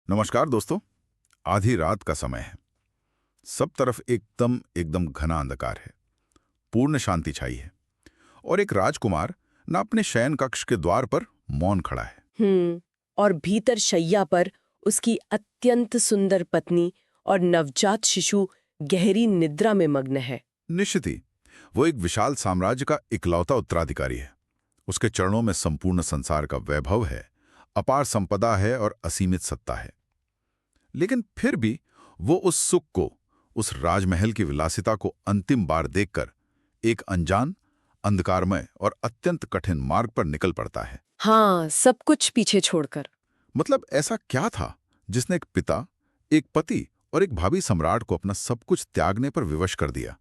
नमस्कार दोस्तों। आधी रात का समय है। सब तरफ एकदम एकदम घना अंधकार है। पूर्ण शांति छाई है और एक राजकुमार न अपने शयन कक्ष के द्वार पर मौन खड़ा है। और भीतर शैया पर उसकी अत्यंत सुंदर पत्नी और नवजात शिशु गहरी निद्रा में मग्न है। निश्चित ही वो एक विशाल साम्राज्य का इकलौता उत्तराधिकारी है। उसके चरणों में संपूर्ण संसार का वैभव है, अपार संपदा है और असीमित सत्ता है। लेकिन फिर भी वो उस सुख को, उस राजमहल की विलासिता को अंतिम बार देखकर एक अनजान, अंधकारमय और अत्यंत कठिन मार्ग पर निकल पड़ता है। हाँ, सब कुछ पीछे छोड़कर। मतलब ऐसा क्या था जिसने एक पिता, एक पति और एक भावी सम्राट को अपना सब कुछ त्यागने पर विवश कर दिया?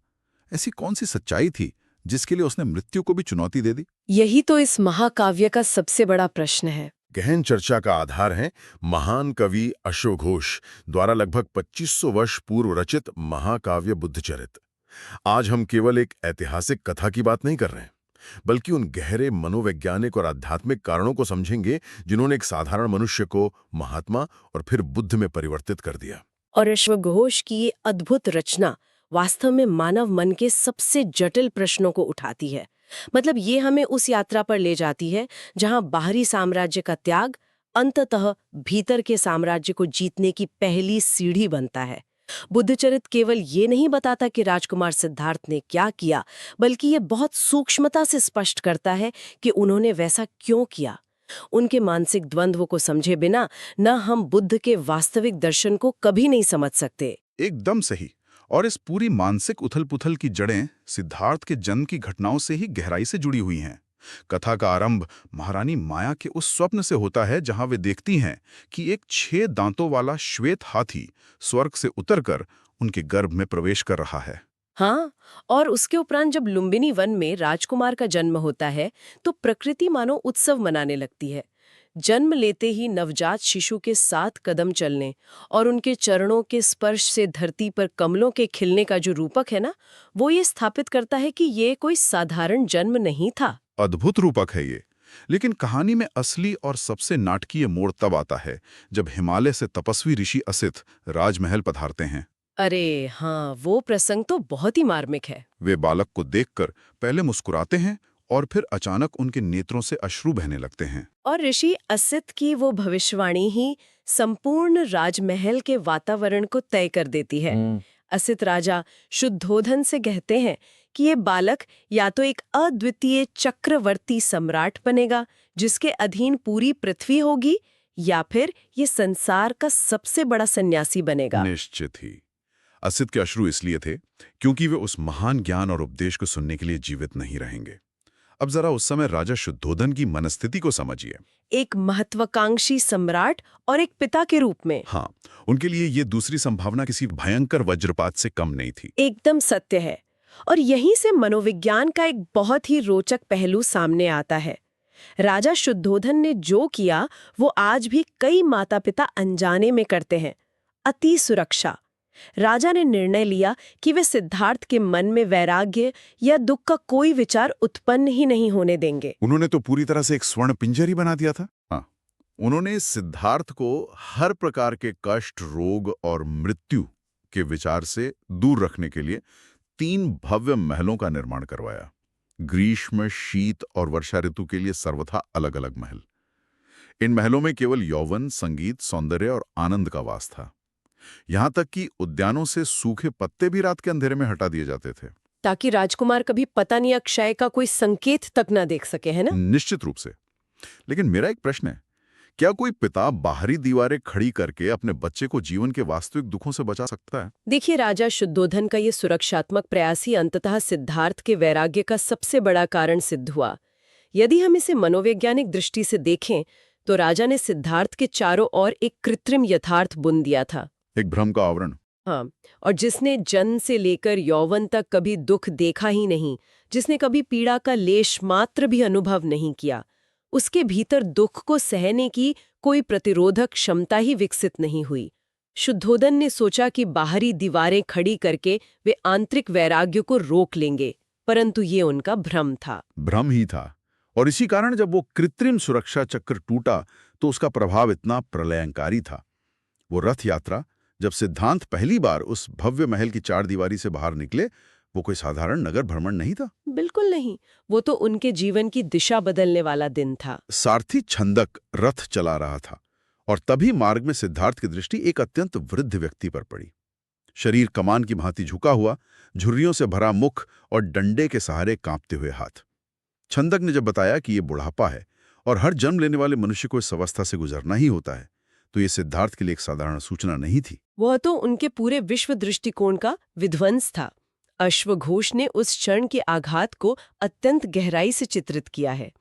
ऐसी कौन सी सच्चाई थी जिसके लिए उसने मृत्यु को भी चुनौती दे दी? यही तो इस महाकाव्य का सबसे बड़ा प्रश्न है। गहन चर्चा का आधार है महान कवि अश्वघोष द्वारा लगभग 2500 वर्ष पूर्व रचित महाकाव्य बुद्धचरित। आज हम केवल एक ऐतिहासिक कथा की बात नहीं कर रहे हैं, बल्कि उन गहरे मनोवैज्ञानिक और आध्यात्मिक कारणों को समझेंगे जिन्होंने एक साधारण मनुष्य को महात्मा और फिर बुद्ध में परिवर्तित कर दिया। और अश्वघोष की ये अद्भुत रचना वास्तव में मानव मन के सबसे जटिल प्रश्नों को उठाती है। मतलब ये हमें उस यात्रा पर ले जाती है जहां बाहरी साम्राज्य का त्याग अंततः भीतर के साम्राज्य को जीतने की पहली सीढ़ी बनता है। बुद्धचरित केवल ये नहीं बताता कि राजकुमार सिद्धार्थ ने क्या किया, बल्कि ये बहुत सूक्ष्मता से स्पष्ट करता है कि उन्होंने वैसा क्यों किया। उनके मानसिक द्वंद्व को समझे बिना न हम बुद्ध के वास्तविक दर्शन को कभी नहीं समझ सकते। एकदम सही। और इस पूरी मानसिक उथल-पुथल की जड़ें सिद्धार्थ के जन्म की घटनाओं से ही गहराई से जुड़ी हुई हैं। कथा का आरंभ महारानी माया के उस स्वप्न से होता है जहां वे देखती हैं कि एक 6 दांतों वाला श्वेत हाथी स्वर्ग से उतरकर उनके गर्भ में प्रवेश कर रहा है। हाँ, और उसके उपरांत जब लुम्बिनी वन में राजकुमार का जन्म होता है तो प्रकृति मानो उत्सव मनाने लगती है। जन्म लेते ही नवजात शिशु के 7 कदम चलने और उनके चरणों के स्पर्श से धरती पर कमलों के खिलने का जो रूपक है ना, वो ये स्थापित करता है कि ये कोई साधारण जन्म नहीं था। अद्भुत रूपक है ये। लेकिन कहानी में असली और सबसे नाटकीय मोड़ तब आता है जब हिमालय से तपस्वी ऋषि असित राजमहल पधारते हैं। अरे हाँ, वो प्रसंग तो बहुत ही मार्मिक है। वे बालक को देखकर पहले मुस्कुराते हैं और फिर अचानक उनके नेत्रों से अश्रु बहने लगते हैं। और ऋषि असित की वो भविष्यवाणी ही संपूर्ण राजमहल के वातावरण को तय कर देती है। असित राजा शुद्धोधन से कहते हैं कि ये बालक या तो एक अद्वितीय चक्रवर्ती सम्राट बनेगा जिसके अधीन पूरी पृथ्वी होगी, या फिर ये संसार का सबसे बड़ा सन्यासी बनेगा। निश्चित ही असित के अश्रु इसलिए थे क्योंकि वे उस महान ज्ञान और उपदेश को सुनने के लिए जीवित नहीं रहेंगे। अब जरा उस समय राजा शुद्धोधन की मनस्थिति को समझिए। एक महत्वाकांक्षी सम्राट और एक पिता के रूप में। हाँ, उनके लिए ये दूसरी संभावना किसी भयंकर वज्रपात से कम नहीं थी। एकदम सत्य है। और यहीं से मनोविज्ञान का एक बहुत ही रोचक पहलू सामने आता है। राजा शुद्धोधन ने जो किया वो आज भी कई माता पिता अनजाने में करते हैं। अति सुरक्षा। राजा ने निर्णय लिया कि वे सिद्धार्थ के मन में वैराग्य या दुख का कोई विचार उत्पन्न ही नहीं होने देंगे। उन्होंने तो पूरी तरह से एक स्वर्ण पिंजर ही बना दिया था। हाँ, उन्होंने सिद्धार्थ को हर प्रकार के कष्ट, रोग और मृत्यु के विचार से दूर रखने के लिए 3 भव्य महलों का निर्माण करवाया। ग्रीष्म, शीत और वर्षा ऋतु के लिए सर्वथा अलग-अलग महल। इन महलों में केवल यौवन, संगीत, सौंदर्य और आनंद का वास था। यहां तक कि उद्यानों से सूखे पत्ते भी रात के अंधेरे में हटा दिए जाते थे, ताकि राजकुमार कभी पतन या क्षय का कोई संकेत तक न देख सके, है ना? निश्चित रूप से। लेकिन मेरा एक प्रश्न है, क्या कोई पिता बाहरी दीवारें खड़ी करके अपने बच्चे को जीवन के वास्तविक दुखों से बचा सकता है? देखिए, राजा शुद्धोधन का ये सुरक्षात्मक प्रयास ही अंततः सिद्धार्थ के वैराग्य का सबसे बड़ा कारण सिद्ध हुआ। यदि हम इसे मनोवैज्ञानिक दृष्टि से देखें तो राजा ने सिद्धार्थ के चारों ओर एक कृत्रिम यथार्थ बुन दिया था। एक भ्रम का आवरण। हाँ, और जिसने जन्म से लेकर यौवन तक कभी दुख देखा ही नहीं, जिसने कभी पीड़ा का लेश मात्र भी अनुभव नहीं किया, उसके भीतर दुख को सहने की कोई प्रतिरोधक क्षमता ही विकसित नहीं हुई। शुद्धोधन ने सोचा कि बाहरी दीवारें खड़ी करके वे आंतरिक वैराग्य को रोक लेंगे, परंतु ये उनका भ्रम था। भ्रम ही था। और इसी कारण जब वो कृत्रिम सुरक्षा चक्र टूटा तो उसका प्रभाव इतना प्रलयंकारी था। वो रथ यात्रा, जब सिद्धांत पहली बार उस भव्य महल की चारदीवारी से बाहर निकले, वो कोई साधारण नगर भ्रमण नहीं था। बिल्कुल नहीं, वो तो उनके जीवन की दिशा बदलने वाला दिन था। सारथी छंदक रथ चला रहा था और तभी मार्ग में सिद्धार्थ की दृष्टि एक अत्यंत वृद्ध व्यक्ति पर पड़ी। शरीर कमान की भांति झुका हुआ, झुर्रियों से भरा मुख और डंडे के सहारे कांपते हुए हाथ। छंदक ने जब बताया कि ये बुढ़ापा है और हर जन्म लेने वाले मनुष्य को इस अवस्था से गुजरना ही होता है, तो ये सिद्धार्थ के लिए एक साधारण सूचना नहीं थी। वह तो उनके पूरे विश्व दृष्टिकोण का विध्वंस था। अश्वघोष ने उस क्षण के आघात को अत्यंत गहराई से चित्रित किया है।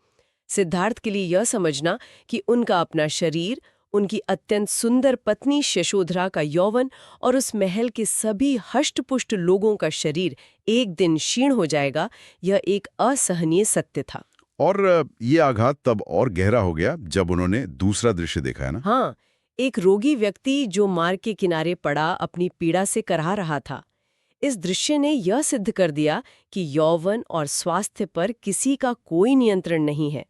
सिद्धार्थ के लिए यह समझना कि उनका अपना शरीर, उनकी अत्यंत सुंदर पत्नी यशोधरा का यौवन और उस महल के सभी हष्टपुष्ट लोगों का शरीर एक दिन क्षीण हो जाएगा, यह एक असहनीय सत्य था। और ये आघात तब और गहरा हो गया जब उन्होंने दूसरा दृश्य देखा, है ना? हाँ, एक रोगी व्यक्ति जो मार्ग के किनारे पड़ा अपनी पीड़ा से कराह रहा था। इस दृश्य ने यह सिद्ध कर दिया कि यौवन और स्वास्थ्य पर किसी का कोई नियंत्रण नहीं है।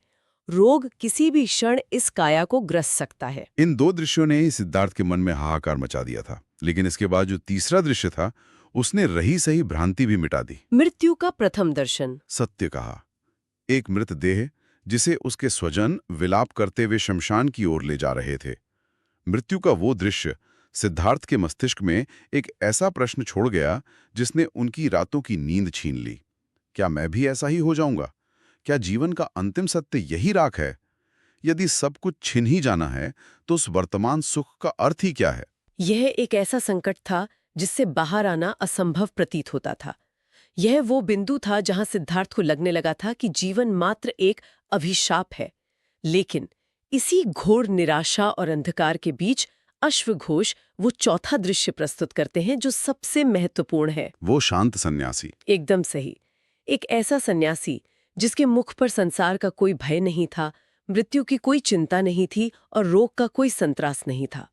रोग किसी भी क्षण इस काया को ग्रस सकता है। इन दो दृश्यों ने ही सिद्धार्थ के मन में हाहाकार मचा दिया था। लेकिन इसके बाद जो तीसरा दृश्य था, उसने रही सही भ्रांति भी मिटा दी। मृत्यु का प्रथम दर्शन। सत्य कहा। एक मृत देह जिसे उसके स्वजन विलाप करते हुए शमशान की ओर ले जा रहे थे। मृत्यु का वो दृश्य सिद्धार्थ के मस्तिष्क में एक ऐसा प्रश्न छोड़ गया जिसने उनकी रातों की नींद छीन ली। क्या मैं भी ऐसा ही हो जाऊंगा? क्या जीवन का अंतिम सत्य यही राख है? यदि सब कुछ छिन ही जाना है, तो उस वर्तमान सुख का अर्थ ही क्या है? यह एक ऐसा संकट था जिससे बाहर आना असंभव प्रतीत होता था। यह वो बिंदु था जहां सिद्धार्थ को लगने लगा था कि जीवन मात्र एक अभिशाप है। लेकिन इसी घोर निराशा और अंधकार के बीच अश्वघोष वो चौथा दृश्य प्रस्तुत करते हैं जो सबसे महत्वपूर्ण है। वो शांत सन्यासी। एकदम सही। एक ऐसा सन्यासी जिसके मुख पर संसार का कोई भय नहीं था, मृत्यु की कोई चिंता नहीं थी और रोग का कोई संत्रास नहीं था।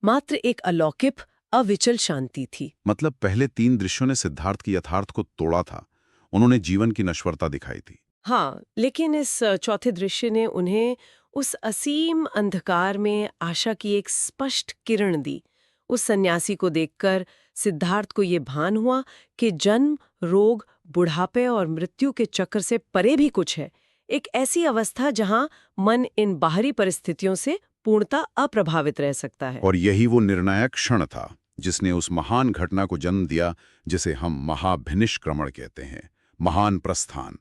मात्र एक अलौकिक, अविचल शांति थी। मतलब पहले तीन दृश्यों ने सिद्धार्थ की यथार्थ को तोड़ा था। उन्होंने जीवन की नश्वरता दिखाई थी। हाँ, लेकिन इस चौथे दृश्य ने उन्हें उस असीम अंधकार में आशा की एक स्पष्ट किरण दी। उस सन्यासी को देखकर सिद्धार्थ को ये भान हुआ कि जन्म, रोग, बुढ़ापे और मृत्यु के चक्र से परे भी कुछ है। एक ऐसी अवस्था जहां मन इन बाहरी परिस्थितियों से पूर्णतः अप्रभावित रह सकता है। और यही वो निर्णायक क्षण था जिसने उस महान घटना को जन्म दिया जिसे हम महाभिनिष्क्रमण कहते हैं, महान प्रस्थान।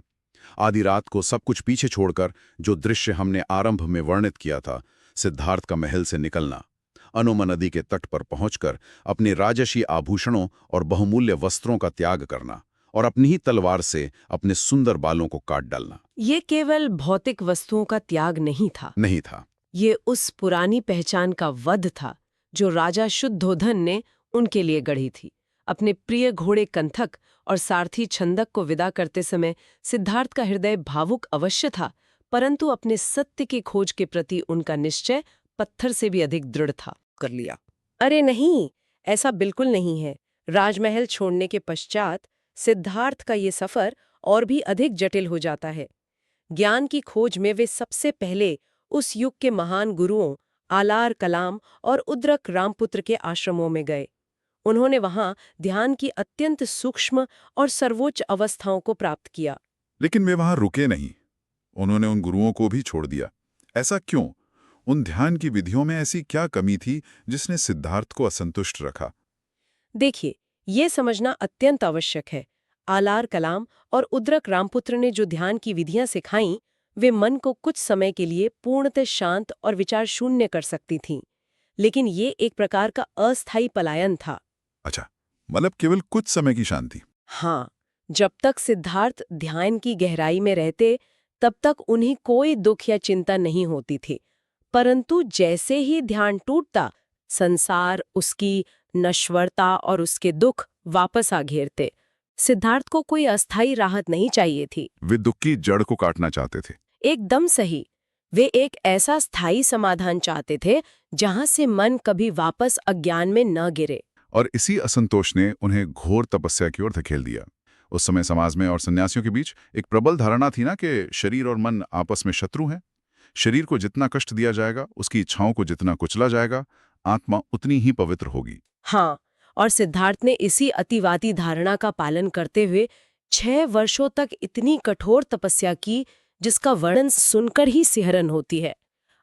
आधी रात को सब कुछ पीछे छोड़कर जो दृश्य हमने आरंभ में वर्णित किया था, सिद्धार्थ का महल से निकलना, अनुमा नदी के तट पर पहुंचकर अपने राजसी आभूषणों और बहुमूल्य वस्त्रों का त्याग करना और अपनी ही तलवार से अपने सुंदर बालों को काट डालना, ये केवल भौतिक वस्तुओं का त्याग नहीं था। ये उस पुरानी पहचान का वध था जो राजा शुद्धोधन ने उनके लिए गढ़ी थी। अपने प्रिय घोड़े कंथक और सारथी छंदक को विदा करते समय सिद्धार्थ का हृदय भावुक अवश्य था, परंतु अपने सत्य की खोज के प्रति उनका निश्चय पत्थर से भी अधिक दृढ़ था। कर लिया। अरे नहीं, ऐसा बिल्कुल नहीं है। राजमहल छोड़ने के पश्चात सिद्धार्थ का ये सफर और भी अधिक जटिल हो जाता है। ज्ञान की खोज में वे सबसे पहले उस युग के महान गुरुओं आलार कलाम और उद्रक रामपुत्र के आश्रमों में गए। उन्होंने वहां ध्यान की अत्यंत सूक्ष्म और सर्वोच्च अवस्थाओं को प्राप्त किया। लेकिन वे वहां रुके नहीं। उन्होंने उन गुरुओं को भी छोड़ दिया। ऐसा क्यों? उन ध्यान की विधियों में ऐसी क्या कमी थी जिसने सिद्धार्थ को असंतुष्ट रखा? देखिए, ये समझना अत्यंत आवश्यक है। आलार कलाम और उद्रक रामपुत्र ने जो ध्यान की विधियां सिखाईं, वे मन को कुछ समय के लिए पूर्णतः शांत और विचार शून्य कर सकती थीं। लेकिन ये एक प्रकार का अस्थायी पलायन था। अच्छा, मतलब केवल कुछ समय की शांति। हाँ, जब तक सिद्धार्थ ध्यान की गहराई में रहते, तब तक उन्हें कोई दुख या चिंता नहीं होती थी। परंतु जैसे ही ध्यान टूटता, संसार, उसकी नश्वरता और उसके दुख वापस आ घेरते। सिद्धार्थ को कोई अस्थायी राहत नहीं चाहिए थी। वे दुख की जड़ को काटना चाहते थे। एकदम सही। वे एक ऐसा स्थायी समाधान चाहते थे जहां से मन कभी वापस अज्ञान में न गिरे। और इसी असंतोष ने उन्हें घोर तपस्या की ओर धकेल दिया। उस समय समाज में और सन्यासियों के बीच एक प्रबल धारणा थी ना कि शरीर और मन आपस में शत्रु हैं। शरीर को जितना कष्ट दिया जाएगा, उसकी इच्छाओं को जितना कुचला जाएगा, आत्मा उतनी ही पवित्र होगी। हाँ, और सिद्धार्थ ने इसी अतिवादी धारणा का पालन करते हुए 6 वर्षों तक इतनी कठोर तपस्या की जिसका वर्णन सुनकर ही सिहरन होती है।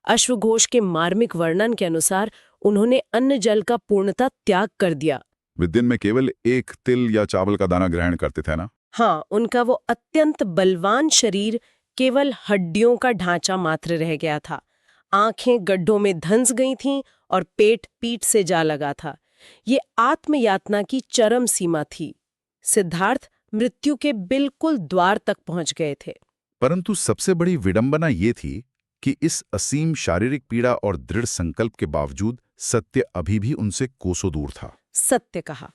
अश्वघोष के मार्मिक वर्णन के अनुसार उन्होंने अन्न जल का पूर्णतः त्याग कर दिया। वे दिन में केवल एक तिल या चावल का दाना ग्रहण करते थे ना। हाँ, उनका वो अत्यंत बलवान शरीर केवल हड्डियों का ढांचा मात्र रह गया था। आंखें गड्ढों में धंस गई थीं और पेट पीठ से जा लगा था। ये आत्मयातना की चरम सीमा थी। सिद्धार्थ मृत्यु के बिल्कुल द्वार तक पहुंच गए थे। परंतु सबसे बड़ी विडंबना ये थी कि इस असीम शारीरिक पीड़ा और दृढ़ संकल्प के बावजूद सत्य अभी भी उनसे कोसों दूर था। सत्य कहा।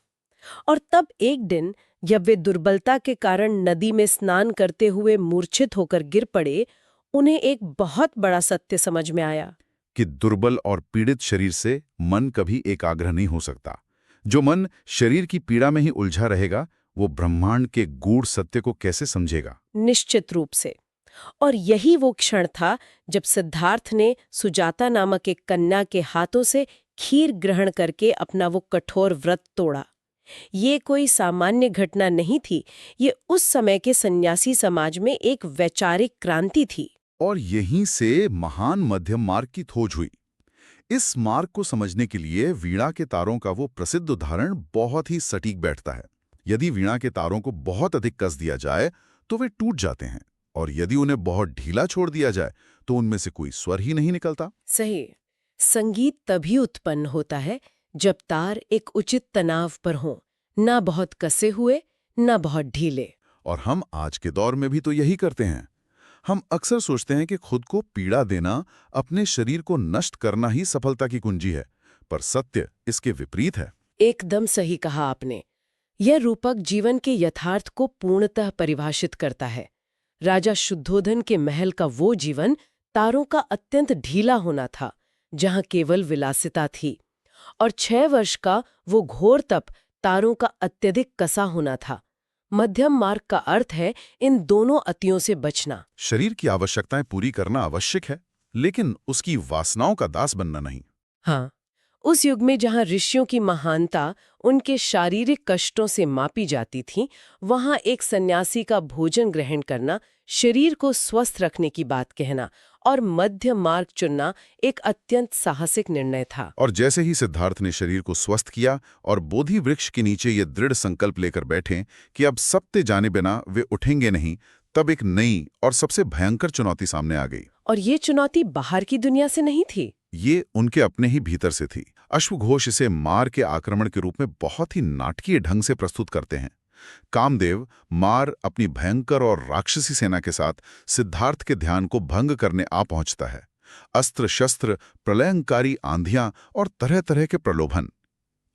और तब एक दिन जब वे दुर्बलता के कारण नदी में स्नान करते हुए मूर्छित होकर गिर पड़े, उन्हें एक बहुत बड़ा सत्य समझ में आया कि दुर्बल और पीड़ित शरीर से मन कभी एकाग्र नहीं हो सकता। जो मन शरीर की पीड़ा में ही उलझा रहेगा, वो ब्रह्मांड के गूढ़ सत्य को कैसे समझेगा? निश्चित रूप से। और यही वो क्षण था जब सिद्धार्थ ने सुजाता नामक एक कन्या के हाथों से खीर ग्रहण करके अपना वो कठोर व्रत तोड़ा। ये कोई सामान्य घटना नहीं थी, ये उस समय के सन्यासी समाज में एक वैचारिक क्रांति थी। और यहीं से महान मध्यम मार्ग की खोज हुई। इस मार्ग को समझने के लिए वीणा के तारों का वो प्रसिद्ध उदाहरण बहुत ही सटीक बैठता है। यदि वीणा के तारों को बहुत अधिक कस दिया जाए तो वे टूट जाते हैं, और यदि उन्हें बहुत ढीला छोड़ दिया जाए तो उनमें से कोई स्वर ही नहीं निकलता। सही। संगीत तभी उत्पन्न होता है जब तार एक उचित तनाव पर हों, ना बहुत कसे हुए, ना बहुत ढीले। और हम आज के दौर में भी तो यही करते हैं। हम अक्सर सोचते हैं कि खुद को पीड़ा देना, अपने शरीर को नष्ट करना ही सफलता की कुंजी है, पर सत्य इसके विपरीत है। एकदम सही कहा आपने। यह रूपक जीवन के यथार्थ को पूर्णतः परिभाषित करता है। राजा शुद्धोधन के महल का वो जीवन तारों का अत्यंत ढीला होना था, जहां केवल विलासिता थी, और 6 वर्ष का वो घोर तप तारों का अत्यधिक कसा होना था। मध्यम मार्ग का अर्थ है इन दोनों अतियों से बचना। शरीर की आवश्यकताएं पूरी करना आवश्यक है, लेकिन उसकी वासनाओं का दास बनना नहीं। हाँ, उस युग में जहाँ ऋषियों की महानता उनके शारीरिक कष्टों से मापी जाती थी, वहाँ एक सन्यासी का भोजन ग्रहण करना, शरीर को स्वस्थ रखने की बात कहना और मध्य मार्ग चुनना एक अत्यंत साहसिक निर्णय था। और जैसे ही सिद्धार्थ ने शरीर को स्वस्थ किया और बोधि वृक्ष के नीचे ये दृढ़ संकल्प लेकर बैठे कि अब सत्य जाने बिना वे उठेंगे नहीं, तब एक नई और सबसे भयंकर चुनौती सामने आ गई। और ये चुनौती बाहर की दुनिया से नहीं थी, ये उनके अपने ही भीतर से थी। अश्वघोष इसे मार के आक्रमण के रूप में बहुत ही नाटकीय ढंग से प्रस्तुत करते हैं। कामदेव मार अपनी भयंकर और राक्षसी सेना के साथ सिद्धार्थ के ध्यान को भंग करने आ पहुंचता है। अस्त्र शस्त्र, प्रलयंकारी आंधियां और तरह तरह के प्रलोभन।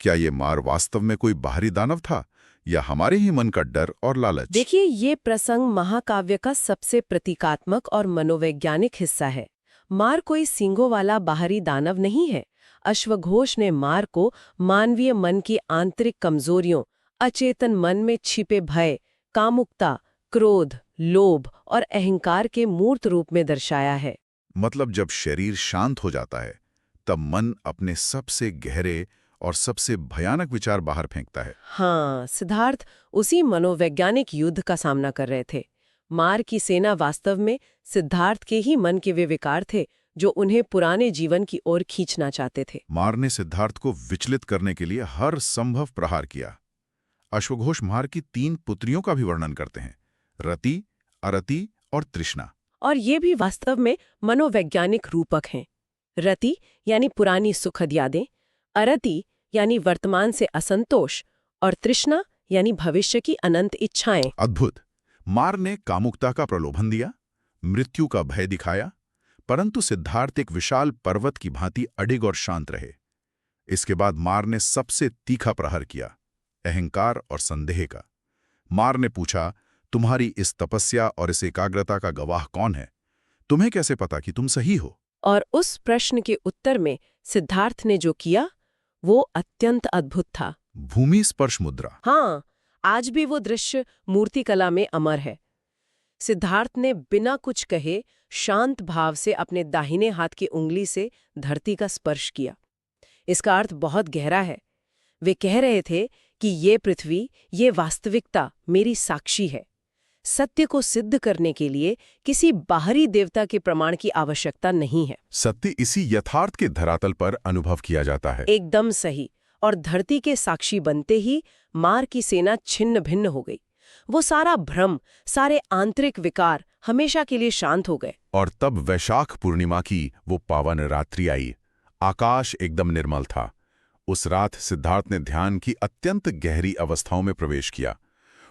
क्या ये मार वास्तव में कोई बाहरी दानव था या हमारे ही मन का डर और लालच? देखिए, ये प्रसंग महाकाव्य का सबसे प्रतीकात्मक और मनोवैज्ञानिक हिस्सा है। मार कोई सींगों वाला बाहरी दानव नहीं है। अश्वघोष ने मार को मानवीय मन की आंतरिक कमजोरियों, अचेतन मन में छिपे भय, कामुकता, क्रोध, लोभ और अहंकार के मूर्त रूप में दर्शाया है। मतलब जब शरीर शांत हो जाता है, तब मन अपने सबसे गहरे और सबसे भयानक विचार बाहर फेंकता है। हाँ, सिद्धार्थ उसी मनोवैज्ञानिक युद्ध का सामना कर रहे थे। मार की सेना वास्तव में सिद्धार्थ के ही मन के वे विकार थे जो उन्हें पुराने जीवन की ओर खींचना चाहते थे। मार ने सिद्धार्थ को विचलित करने के लिए हर संभव प्रहार किया। अश्वघोष मार की 3 पुत्रियों का भी वर्णन करते हैं, रति, अरति और तृष्णा। और ये भी वास्तव में मनोवैज्ञानिक रूपक हैं। रति यानी पुरानी सुखद यादें, अरति यानी वर्तमान से असंतोष, और तृष्णा यानी भविष्य की अनंत इच्छाएं। अद्भुत। मार ने कामुकता का प्रलोभन दिया, मृत्यु का भय दिखाया, परंतु सिद्धार्थ एक विशाल पर्वत की भांति अडिग और शांत रहे। इसके बाद मार ने सबसे तीखा प्रहार किया, अहंकार और संदेह का। मार ने पूछा, तुम्हारी इस तपस्या और इस एकाग्रता का गवाह कौन है? तुम्हें कैसे पता कि तुम सही हो? और उस प्रश्न के उत्तर में सिद्धार्थ ने जो किया वो अत्यंत अद्भुत था। भूमि स्पर्श मुद्रा। हाँ, आज भी वो दृश्य मूर्तिकला में अमर है। सिद्धार्थ ने बिना कुछ कहे शांत भाव से अपने दाहिने हाथ की उंगली से धरती का स्पर्श किया। इसका अर्थ बहुत गहरा है। वे कह रहे थे कि ये पृथ्वी, ये वास्तविकता मेरी साक्षी है। सत्य को सिद्ध करने के लिए किसी बाहरी देवता के प्रमाण की आवश्यकता नहीं है। सत्य इसी यथार्थ के धरातल पर अनुभव किया जाता है। एकदम सही। और धरती के साक्षी बनते ही मार की सेना छिन्न भिन्न हो गई। वो सारा भ्रम, सारे आंतरिक विकार हमेशा के लिए शांत हो गए। और तब वैशाख पूर्णिमा की वो पावन रात्रि आई। आकाश एकदम निर्मल था। उस रात सिद्धार्थ ने ध्यान की अत्यंत गहरी अवस्थाओं में प्रवेश किया।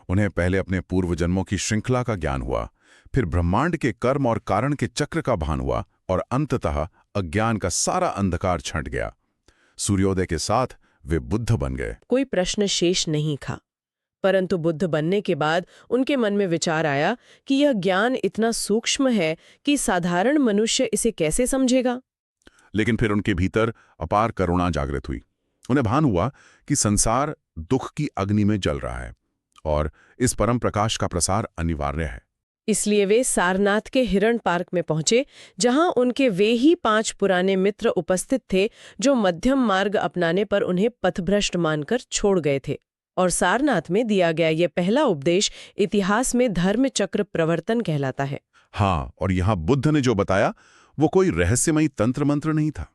उन्हें पहले अपने पूर्व जन्मों की श्रृंखला का ज्ञान हुआ, फिर ब्रह्मांड के कर्म और कारण के चक्र का भान हुआ, और अंततः अज्ञान का सारा अंधकार छंट गया। सूर्योदय के साथ वे बुद्ध बन गए। कोई प्रश्न शेष नहीं था। परंतु बुद्ध बनने के बाद उनके मन में विचार आया कि यह ज्ञान इतना सूक्ष्म है कि साधारण मनुष्य इसे कैसे समझेगा। लेकिन फिर उनके भीतर अपार करुणा जागृत हुई। उन्हें भान हुआ कि संसार दुख की अग्नि में जल रहा है और इस परम प्रकाश का प्रसार अनिवार्य है। इसलिए वे सारनाथ के हिरण पार्क में पहुंचे, जहां उनके वे ही 5 पुराने मित्र उपस्थित थे जो मध्यम मार्ग अपनाने पर उन्हें पथभ्रष्ट मानकर छोड़ गए थे। और सारनाथ में दिया गया ये पहला उपदेश इतिहास में धर्म चक्र प्रवर्तन कहलाता है। हाँ, और यहाँ बुद्ध ने जो बताया वो कोई रहस्यमयी तंत्र मंत्र नहीं था,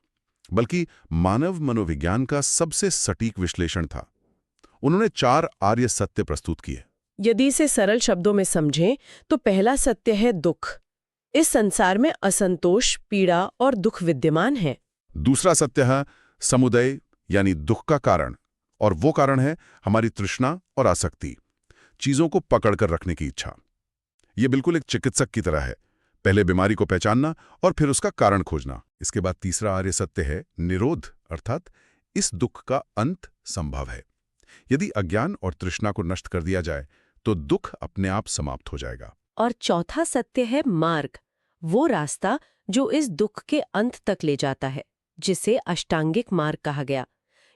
बल्कि मानव मनोविज्ञान का सबसे सटीक विश्लेषण था। उन्होंने 4 आर्य सत्य प्रस्तुत किए। यदि इसे सरल शब्दों में समझें तो पहला सत्य है दुख। इस संसार में असंतोष, पीड़ा और दुख विद्यमान है। दूसरा सत्य है समुदय, यानी दुख का कारण, और वो कारण है हमारी तृष्णा और आसक्ति, चीजों को पकड़कर रखने की इच्छा। ये बिल्कुल एक चिकित्सक की तरह है, पहले बीमारी को पहचानना और फिर उसका कारण खोजना। इसके बाद तीसरा आर्य सत्य है निरोध, अर्थात इस दुख का अंत संभव है। यदि अज्ञान और तृष्णा को नष्ट कर दिया जाए तो दुख अपने आप समाप्त हो जाएगा। और चौथा सत्य है मार्ग, वो रास्ता जो इस दुख के अंत तक ले जाता है, जिसे अष्टांगिक मार्ग कहा गया।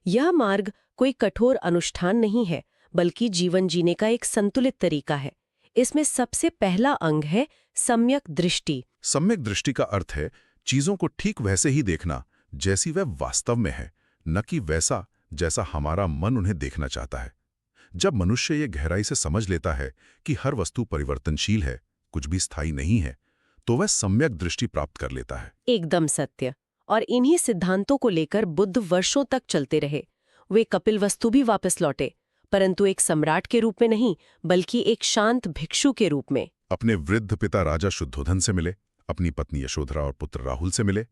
यह मार्ग कोई कठोर अनुष्ठान नहीं है, बल्कि जीवन जीने का एक संतुलित तरीका है। इसमें सबसे पहला अंग है सम्यक दृष्टि। सम्यक दृष्टि का अर्थ है चीजों को ठीक वैसे ही देखना जैसी वह वास्तव में है, न कि वैसा जैसा हमारा मन उन्हें देखना चाहता है। जब मनुष्य ये गहराई से समझ लेता है कि हर वस्तु परिवर्तनशील है, कुछ भी स्थायी नहीं है, तो वह सम्यक दृष्टि प्राप्त कर लेता है। एकदम सत्य। और इन्हीं सिद्धांतों को लेकर बुद्ध वर्षों तक चलते रहे। वे कपिलवस्तु भी वापस लौटे, परंतु एक सम्राट के रूप में नहीं, बल्कि एक शांत भिक्षु के रूप में। अपने वृद्ध पिता राजा शुद्धोधन से मिले, अपनी पत्नी यशोधरा और पुत्र राहुल से मिले।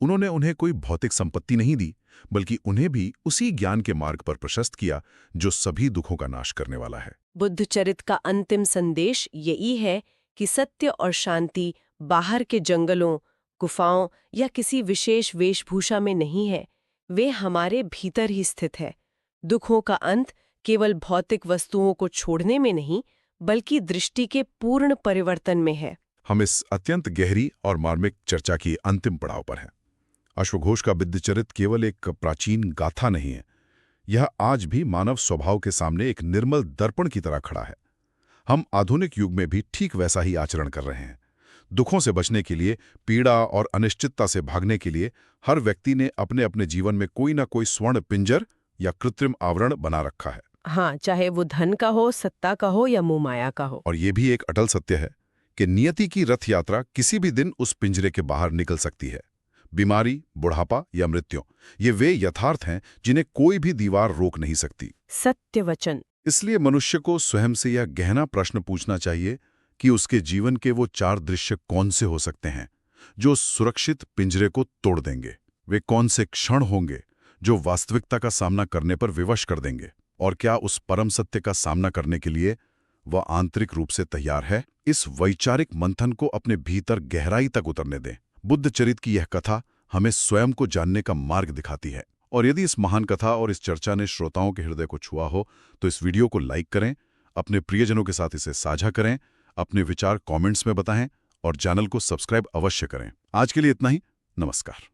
उन्होंने उन्हें कोई भौतिक संपत्ति नहीं दी, बल्कि उन्हें भी उसी ज्ञान के मार्ग पर प्रशस्त किया जो सभी दुखों का नाश करने वाला है। बुद्ध चरित का अंतिम संदेश यही है कि सत्य और शांति बाहर के जंगलों, गुफाओं या किसी विशेष वेशभूषा में नहीं है, वे हमारे भीतर ही स्थित है। दुखों का अंत केवल भौतिक वस्तुओं को छोड़ने में नहीं, बल्कि दृष्टि के पूर्ण परिवर्तन में है। हम इस अत्यंत गहरी और मार्मिक चर्चा की अंतिम पड़ाव पर हैं। अश्वघोष का बुद्धचरित केवल एक प्राचीन गाथा नहीं है, यह आज भी मानव स्वभाव के सामने एक निर्मल दर्पण की तरह खड़ा है। हम आधुनिक युग में भी ठीक वैसा ही आचरण कर रहे हैं। दुखों से बचने के लिए, पीड़ा और अनिश्चितता से भागने के लिए हर व्यक्ति ने अपने अपने जीवन में कोई ना कोई स्वर्ण पिंजर या कृत्रिम आवरण बना रखा है। हाँ, चाहे वो धन का हो, सत्ता का हो या मोह माया का हो। और ये भी एक अटल सत्य है कि नियति की रथ यात्रा किसी भी दिन उस पिंजरे के बाहर निकल सकती है। बीमारी, बुढ़ापा या मृत्यु, ये वे यथार्थ हैं जिन्हें कोई भी दीवार रोक नहीं सकती। सत्य वचन। इसलिए मनुष्य को स्वयं से यह गहना प्रश्न पूछना चाहिए कि उसके जीवन के वो 4 दृश्य कौन से हो सकते हैं जो सुरक्षित पिंजरे को तोड़ देंगे। वे कौन से क्षण होंगे जो वास्तविकता का सामना करने पर विवश कर देंगे, और क्या उस परम सत्य का सामना करने के लिए वह आंतरिक रूप से तैयार है। इस वैचारिक मंथन को अपने भीतर गहराई तक उतरने दें। बुद्ध चरित की यह कथा हमें स्वयं को जानने का मार्ग दिखाती है। और यदि इस महान कथा और इस चर्चा ने श्रोताओं के हृदय को छुआ हो तो इस वीडियो को लाइक करें, अपने प्रियजनों के साथ इसे साझा करें, अपने विचार कमेंट्स में बताएं और चैनल को सब्सक्राइब अवश्य करें। आज के लिए इतना ही। नमस्कार।